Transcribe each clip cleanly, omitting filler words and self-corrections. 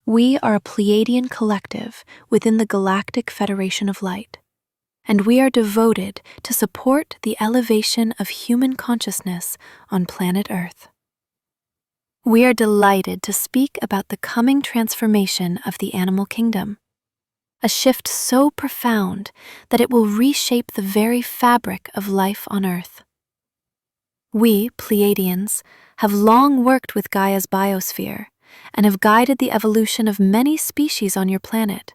We are a Pleiadian collective within the Galactic Federation of Light, and we are devoted to support the elevation of human consciousness on planet Earth. We are delighted to speak about the coming transformation of the animal kingdom, a shift so profound that it will reshape the very fabric of life on Earth. We, Pleiadians, have long worked with Gaia's biosphere and have guided the evolution of many species on your planet,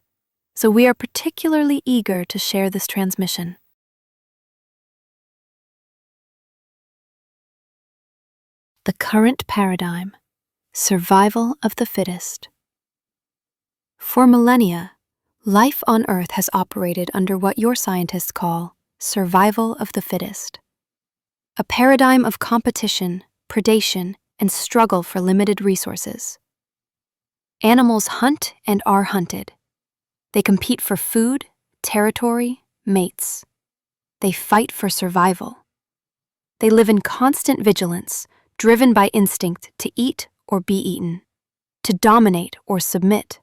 so we are particularly eager to share this transmission. The current paradigm: survival of the fittest. For millennia, life on Earth has operated under what your scientists call survival of the fittest, a paradigm of competition, predation, and struggle for limited resources. Animals hunt and are hunted. They compete for food, territory, mates. They fight for survival. They live in constant vigilance, driven by instinct to eat or be eaten, to dominate or submit,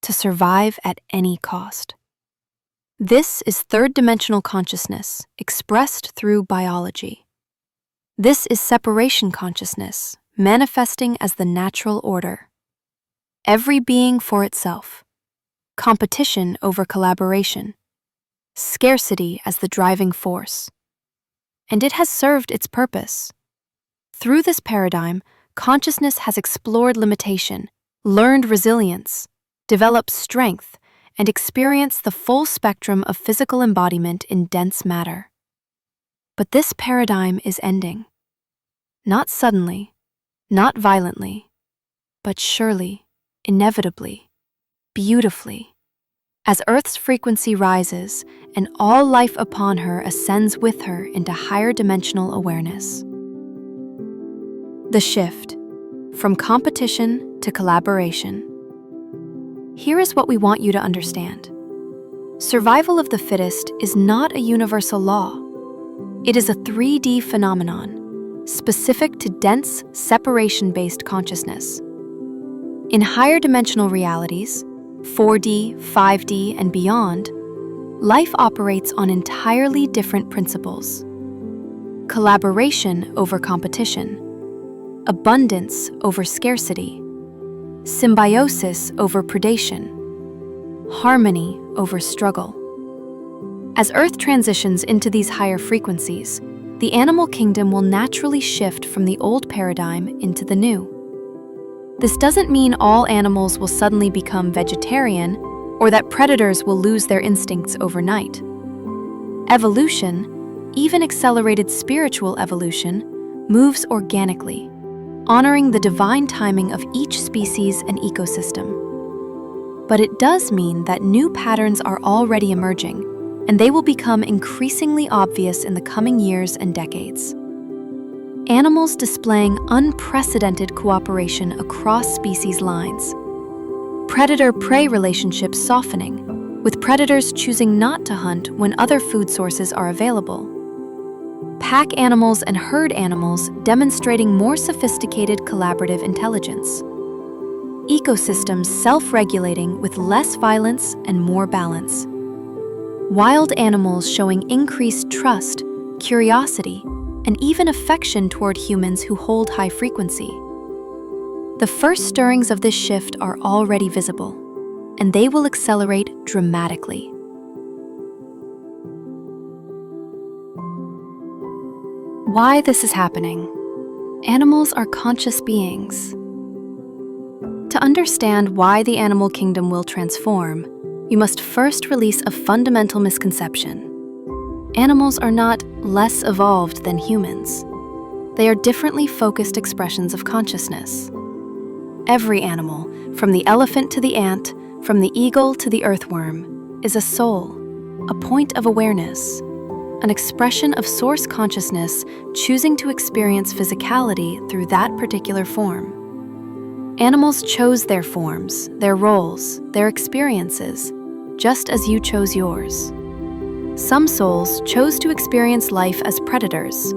to survive at any cost. This is third-dimensional consciousness expressed through biology. This is separation consciousness manifesting as the natural order. Every being for itself, competition over collaboration, scarcity as the driving force. And it has served its purpose. Through this paradigm, consciousness has explored limitation, learned resilience, developed strength, and experienced the full spectrum of physical embodiment in dense matter. But this paradigm is ending. Not suddenly, not violently, but surely, inevitably, beautifully, as Earth's frequency rises and all life upon her ascends with her into higher dimensional awareness. The shift from competition to collaboration. Here is what we want you to understand. Survival of the fittest is not a universal law. It is a 3D phenomenon, specific to dense, separation-based consciousness. In higher dimensional realities, 4D, 5D, and beyond, life operates on entirely different principles. Collaboration over competition, abundance over scarcity, symbiosis over predation, harmony over struggle. As Earth transitions into these higher frequencies, the animal kingdom will naturally shift from the old paradigm into the new. This doesn't mean all animals will suddenly become vegetarian or that predators will lose their instincts overnight. Evolution, even accelerated spiritual evolution, moves organically, honoring the divine timing of each species and ecosystem. But it does mean that new patterns are already emerging, and they will become increasingly obvious in the coming years and decades. Animals displaying unprecedented cooperation across species lines. Predator-prey relationships softening, with predators choosing not to hunt when other food sources are available. Pack animals and herd animals demonstrating more sophisticated collaborative intelligence. Ecosystems self-regulating with less violence and more balance. Wild animals showing increased trust, curiosity, and even affection toward humans who hold high frequency. The first stirrings of this shift are already visible, and they will accelerate dramatically. Why this is happening? Animals are conscious beings. To understand why the animal kingdom will transform, you must first release a fundamental misconception. Animals are not less evolved than humans. They are differently focused expressions of consciousness. Every animal, from the elephant to the ant, from the eagle to the earthworm, is a soul, a point of awareness, an expression of source consciousness choosing to experience physicality through that particular form. Animals chose their forms, their roles, their experiences, just as you chose yours. Some souls chose to experience life as predators,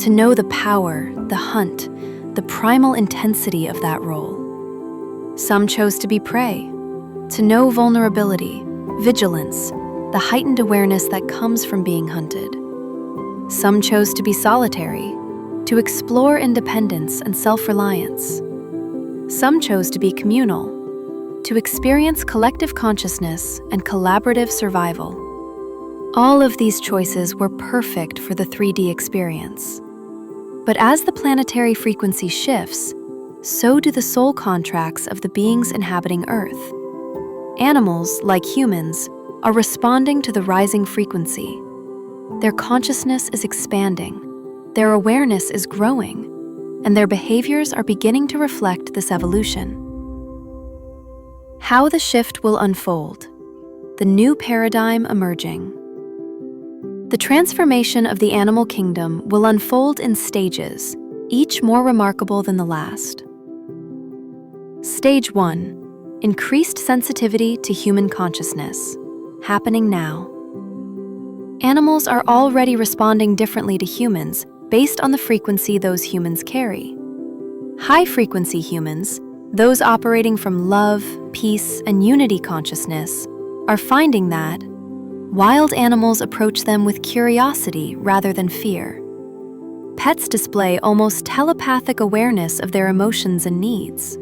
to know the power, the hunt, the primal intensity of that role. Some chose to be prey, to know vulnerability, vigilance, the heightened awareness that comes from being hunted. Some chose to be solitary, to explore independence and self-reliance. Some chose to be communal, to experience collective consciousness and collaborative survival. All of these choices were perfect for the 3D experience. But as the planetary frequency shifts, so do the soul contracts of the beings inhabiting Earth. Animals, like humans, are responding to the rising frequency. Their consciousness is expanding, their awareness is growing, and their behaviors are beginning to reflect this evolution. How the shift will unfold. The new paradigm emerging. The transformation of the animal kingdom will unfold in stages, each more remarkable than the last. Stage 1. Increased sensitivity to human consciousness, happening now. Animals are already responding differently to humans based on the frequency those humans carry. High-frequency humans, those operating from love, peace, and unity consciousness, are finding that wild animals approach them with curiosity rather than fear. Pets display almost telepathic awareness of their emotions and needs.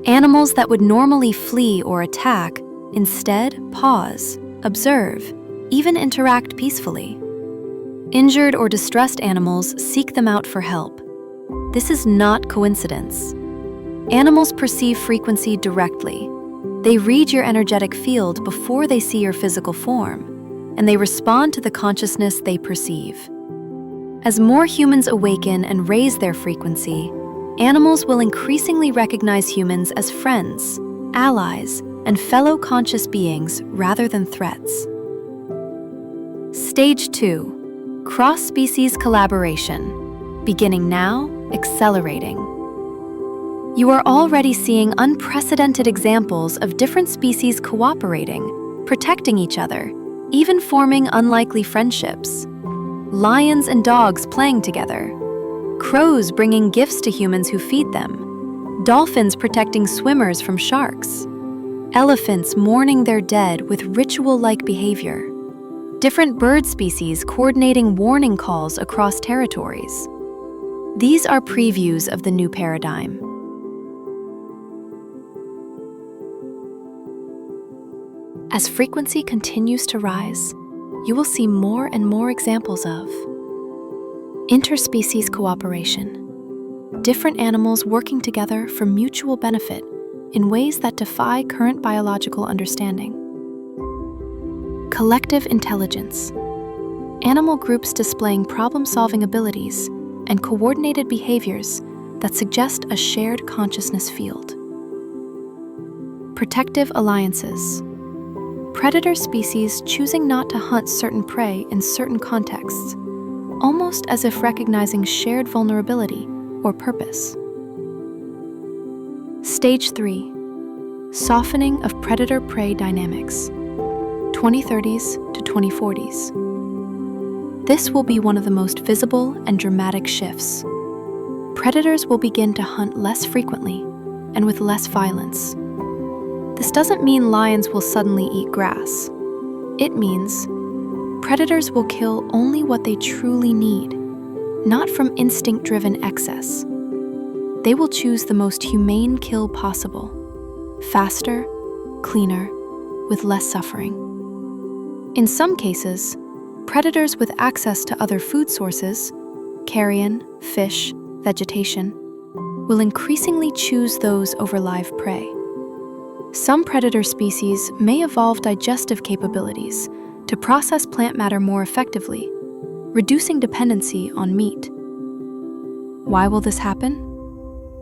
Animals that would normally flee or attack instead pause, observe, even interact peacefully. Injured or distressed animals seek them out for help. This is not coincidence. Animals perceive frequency directly. They read your energetic field before they see your physical form, and they respond to the consciousness they perceive. As more humans awaken and raise their frequency, animals will increasingly recognize humans as friends, allies, and fellow conscious beings rather than threats. Stage 2. Cross-species collaboration. Beginning now, accelerating. You are already seeing unprecedented examples of different species cooperating, protecting each other, even forming unlikely friendships. Lions and dogs playing together. Crows bringing gifts to humans who feed them. Dolphins protecting swimmers from sharks. Elephants mourning their dead with ritual-like behavior. Different bird species coordinating warning calls across territories. These are previews of the new paradigm. As frequency continues to rise, you will see more and more examples of interspecies cooperation, different animals working together for mutual benefit in ways that defy current biological understanding. Collective intelligence, animal groups displaying problem-solving abilities and coordinated behaviors that suggest a shared consciousness field. Protective alliances, predator species choosing not to hunt certain prey in certain contexts, almost as if recognizing shared vulnerability or purpose. Stage 3. Softening of predator-prey dynamics, 2030s to 2040s. This will be one of the most visible and dramatic shifts. Predators will begin to hunt less frequently and with less violence. This doesn't mean lions will suddenly eat grass. It means predators will kill only what they truly need, not from instinct-driven excess. They will choose the most humane kill possible, faster, cleaner, with less suffering. In some cases, predators with access to other food sources, carrion, fish, vegetation, will increasingly choose those over live prey. Some predator species may evolve digestive capabilities to process plant matter more effectively, reducing dependency on meat. Why will this happen?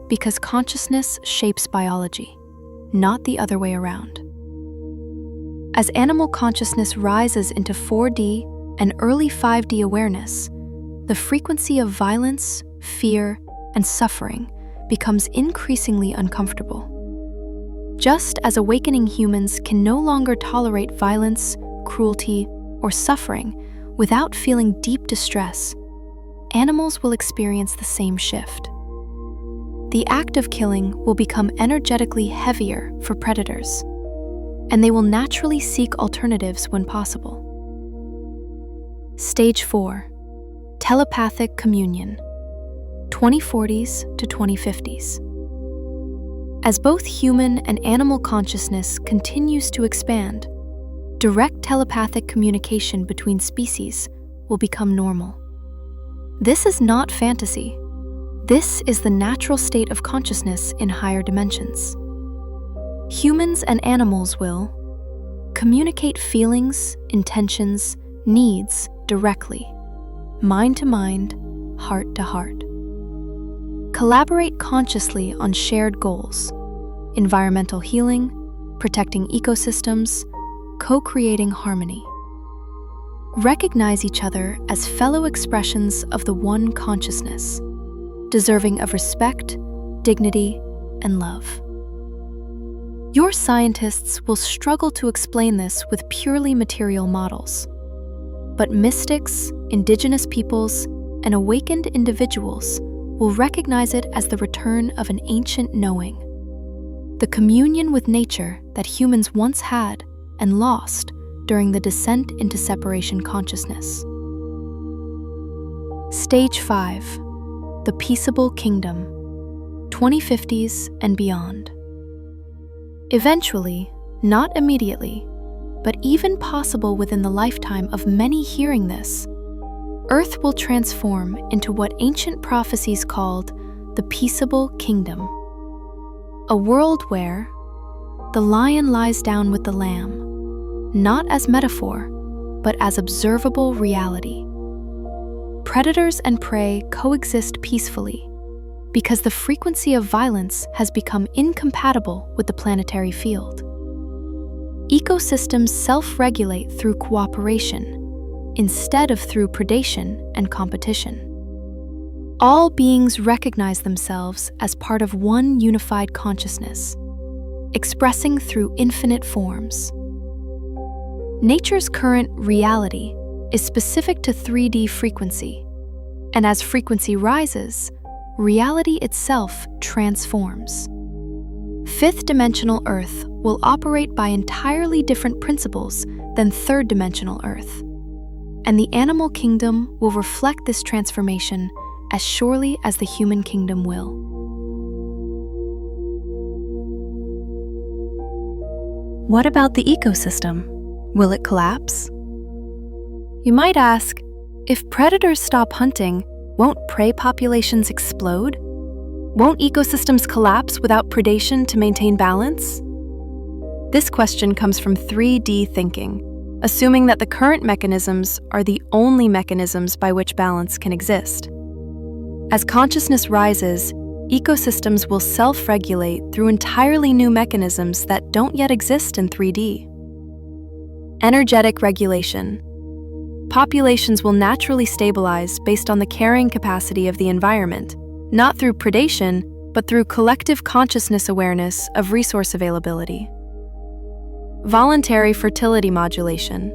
Because consciousness shapes biology, not the other way around. As animal consciousness rises into 4D and early 5D awareness, the frequency of violence, fear, and suffering becomes increasingly uncomfortable. Just as awakening humans can no longer tolerate violence, cruelty, or suffering without feeling deep distress, animals will experience the same shift. the act of killing will become energetically heavier for predators, and they will naturally seek alternatives when possible. Stage 4. Telepathic communion, 2040s to 2050s. As both human and animal consciousness continues to expand, direct telepathic communication between species will become normal. This is not fantasy. This is the natural state of consciousness in higher dimensions. Humans and animals will communicate feelings, intentions, needs directly, mind to mind, heart to heart. Collaborate consciously on shared goals, environmental healing, protecting ecosystems, co-creating harmony. Recognize each other as fellow expressions of the one consciousness, deserving of respect, dignity, and love. Your scientists will struggle to explain this with purely material models, but mystics, indigenous peoples, and awakened individuals will recognize it as the return of an ancient knowing, the communion with nature that humans once had and lost during the descent into separation consciousness. Stage 5. The Peaceable Kingdom, 2050s and beyond. Eventually, not immediately, but even possible within the lifetime of many hearing this, Earth will transform into what ancient prophecies called the Peaceable Kingdom. A world where the lion lies down with the lamb, not as metaphor, but as observable reality. Predators and prey coexist peacefully because the frequency of violence has become incompatible with the planetary field. Ecosystems self-regulate through cooperation instead of through predation and competition. All beings recognize themselves as part of one unified consciousness, expressing through infinite forms. Nature's current reality is specific to 3D frequency, and as frequency rises, reality itself transforms. Fifth-dimensional Earth will operate by entirely different principles than third-dimensional Earth, and the animal kingdom will reflect this transformation as surely as the human kingdom will. What about the ecosystem? Will it collapse? You might ask, if predators stop hunting, won't prey populations explode? Won't ecosystems collapse without predation to maintain balance? This question comes from 3D thinking, assuming that the current mechanisms are the only mechanisms by which balance can exist. As consciousness rises, ecosystems will self-regulate through entirely new mechanisms that don't yet exist in 3D. Energetic regulation. Populations will naturally stabilize based on the carrying capacity of the environment, not through predation, but through collective consciousness awareness of resource availability. Voluntary fertility modulation.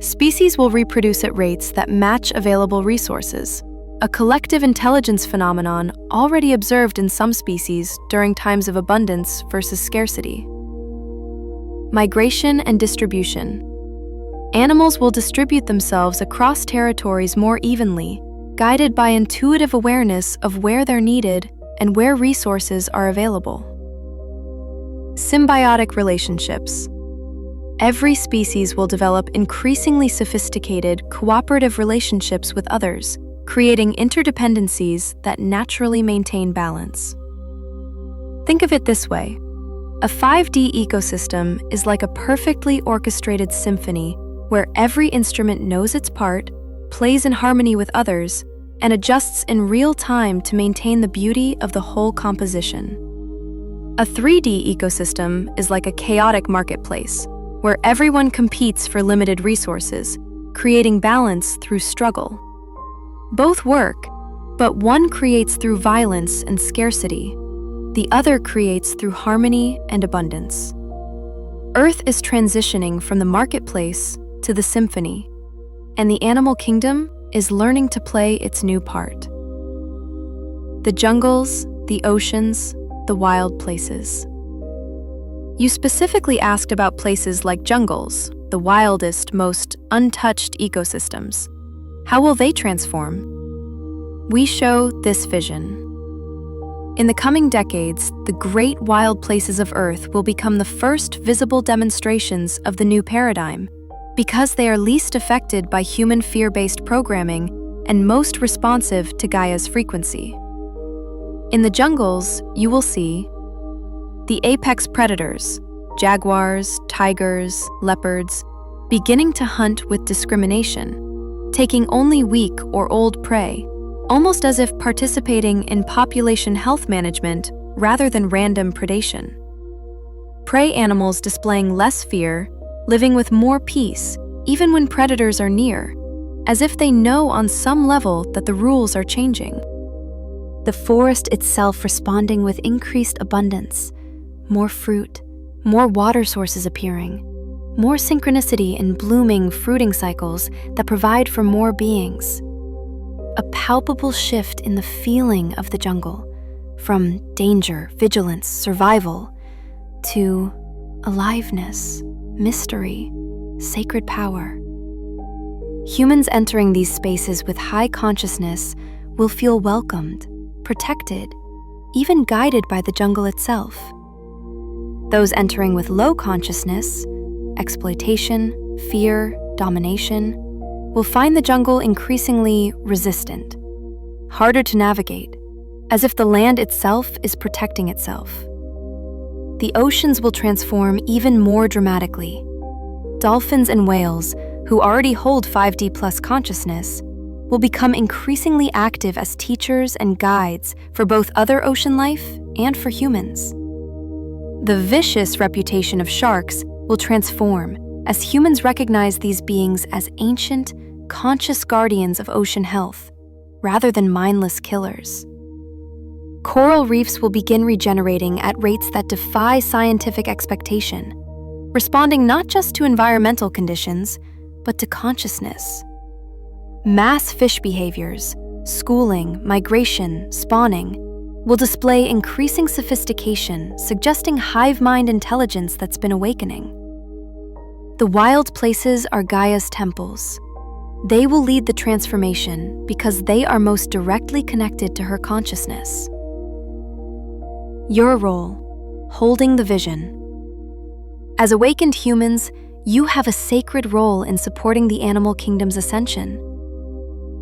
Species will reproduce at rates that match available resources, a collective intelligence phenomenon already observed in some species during times of abundance versus scarcity. Migration and distribution. Animals will distribute themselves across territories more evenly, guided by intuitive awareness of where they're needed and where resources are available. Symbiotic relationships. Every species will develop increasingly sophisticated, cooperative relationships with others, creating interdependencies that naturally maintain balance. Think of it this way. A 5D ecosystem is like a perfectly orchestrated symphony where every instrument knows its part, plays in harmony with others, and adjusts in real time to maintain the beauty of the whole composition. A 3D ecosystem is like a chaotic marketplace, where everyone competes for limited resources, creating balance through struggle. Both work, but one creates through violence and scarcity. The other creates through harmony and abundance. Earth is transitioning from the marketplace to the symphony, and the animal kingdom is learning to play its new part. The jungles, the oceans, the wild places. You specifically asked about places like jungles, the wildest, most untouched ecosystems. How will they transform? We show this vision. In the coming decades, the great wild places of Earth will become the first visible demonstrations of the new paradigm, because they are least affected by human fear-based programming and most responsive to Gaia's frequency. In the jungles, you will see the apex predators, jaguars, tigers, leopards, beginning to hunt with discrimination, taking only weak or old prey, almost as if participating in population health management rather than random predation. Prey animals displaying less fear, living with more peace, even when predators are near, as if they know on some level that the rules are changing. The forest itself responding with increased abundance, more fruit, more water sources appearing, more synchronicity in blooming, fruiting cycles that provide for more beings. A palpable shift in the feeling of the jungle, from danger, vigilance, survival, to aliveness, mystery, sacred power. Humans entering these spaces with high consciousness will feel welcomed, protected, even guided by the jungle itself. Those entering with low consciousness, exploitation, fear, domination, will find the jungle increasingly resistant, harder to navigate, as if the land itself is protecting itself. The oceans will transform even more dramatically. Dolphins and whales, who already hold 5D plus consciousness, will become increasingly active as teachers and guides for both other ocean life and for humans. The vicious reputation of sharks will transform as humans recognize these beings as ancient, conscious guardians of ocean health, rather than mindless killers. Coral reefs will begin regenerating at rates that defy scientific expectation, responding not just to environmental conditions, but to consciousness. Mass fish behaviors, schooling, migration, spawning, will display increasing sophistication, suggesting hive mind intelligence that's been awakening. The wild places are Gaia's temples. They will lead the transformation because they are most directly connected to her consciousness. Your role, holding the vision. As awakened humans, you have a sacred role in supporting the animal kingdom's ascension.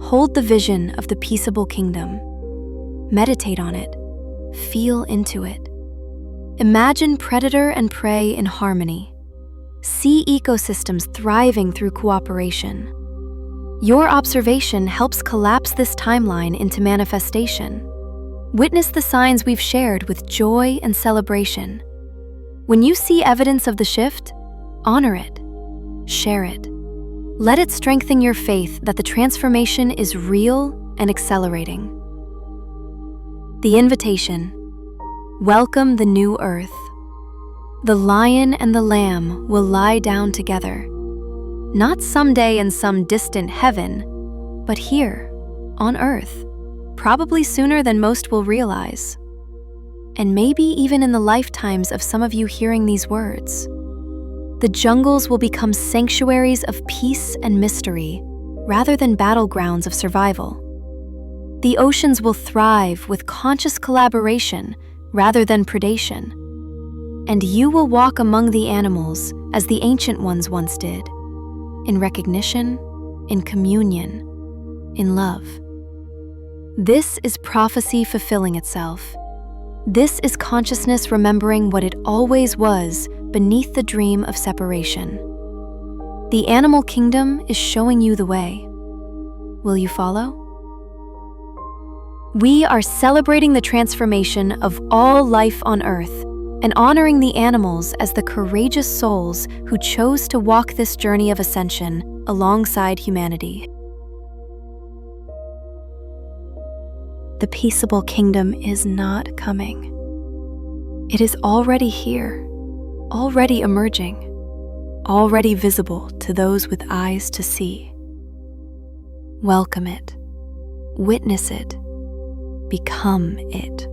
Hold the vision of the peaceable kingdom. Meditate on it. Feel into it. Imagine predator and prey in harmony. See ecosystems thriving through cooperation. Your observation helps collapse this timeline into manifestation. Witness the signs we've shared with joy and celebration. When you see evidence of the shift, honor it. Share it. Let it strengthen your faith that the transformation is real and accelerating. The invitation. Welcome the new earth. The lion and the lamb will lie down together. Not someday in some distant heaven, but here, on earth, probably sooner than most will realize. And maybe even in the lifetimes of some of you hearing these words. The jungles will become sanctuaries of peace and mystery, rather than battlegrounds of survival. The oceans will thrive with conscious collaboration rather than predation. And you will walk among the animals as the ancient ones once did, in recognition, in communion, in love. This is prophecy fulfilling itself. This is consciousness remembering what it always was beneath the dream of separation. The animal kingdom is showing you the way. Will you follow? We are celebrating the transformation of all life on Earth and honoring the animals as the courageous souls who chose to walk this journey of ascension alongside humanity. The peaceable kingdom is not coming. It is already here, already emerging, already visible to those with eyes to see. Welcome it, witness it, become it.